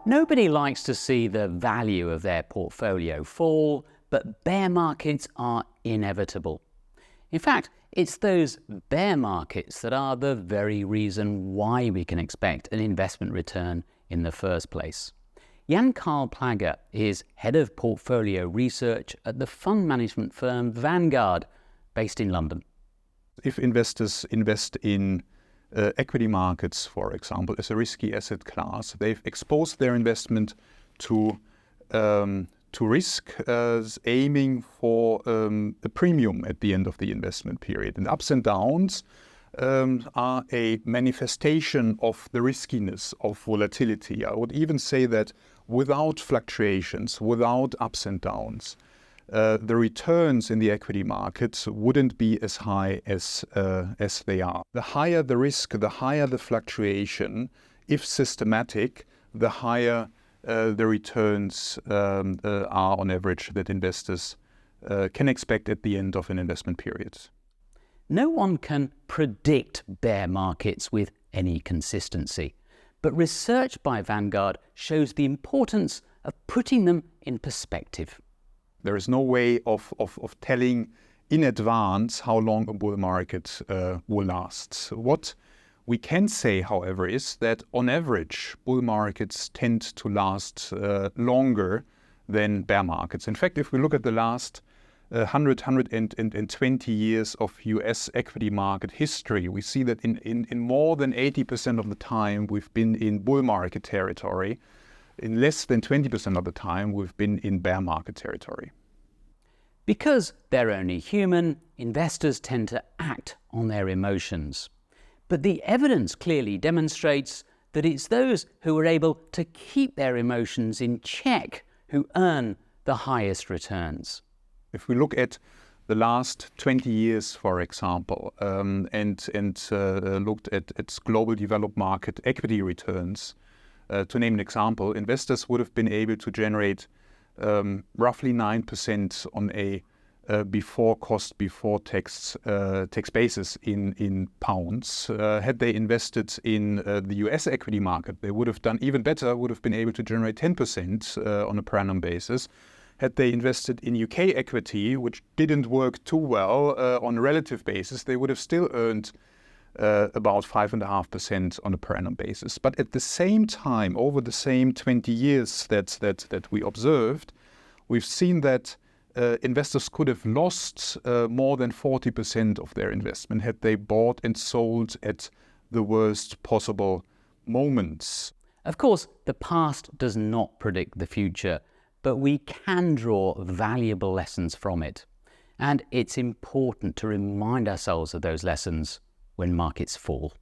Nobody likes to see the value of their portfolio fall, but bear markets are inevitable. In fact, it's those bear markets that are the very reason why we can expect an investment return in the first place. Jan-Carl Plagge is head of portfolio research at the fund management firm Vanguard, based in London. If investors invest in equity markets, for example, as a risky asset class, they've exposed their investment to risk, aiming for a premium at the end of the investment period. And ups and downs are a manifestation of the riskiness of volatility. I would even say that without fluctuations, without ups and downs, the returns in the equity markets wouldn't be as high as they are. The higher the risk, the higher the fluctuation, if systematic, the higher the returns are on average that investors can expect at the end of an investment period. No one can predict bear markets with any consistency, but research by Vanguard shows the importance of putting them in perspective. There is no way of telling in advance how long a bull market will last. What we can say, however, is that on average, bull markets tend to last longer than bear markets. In fact, if we look at the last 120 years of US equity market history, we see that in more than 80% of the time we've been in bull market territory. In less than 20% of the time, we've been in bear market territory. Because they're only human, investors tend to act on their emotions. But the evidence clearly demonstrates that it's those who are able to keep their emotions in check who earn the highest returns. If we look at the last 20 years, for example, and looked at global developed market equity returns, to name an example, investors would have been able to generate roughly 9% on a before cost, before tax basis in pounds. Had they invested in the US equity market, they would have done even better, would have been able to generate 10% on a per annum basis. Had they invested in UK equity, which didn't work too well on a relative basis, they would have still earned about 5.5% on a per annum basis. But at the same time, over the same 20 years that we observed, we've seen that investors could have lost more than 40% of their investment had they bought and sold at the worst possible moments. Of course, the past does not predict the future, but we can draw valuable lessons from it. And it's important to remind ourselves of those lessons when markets fall.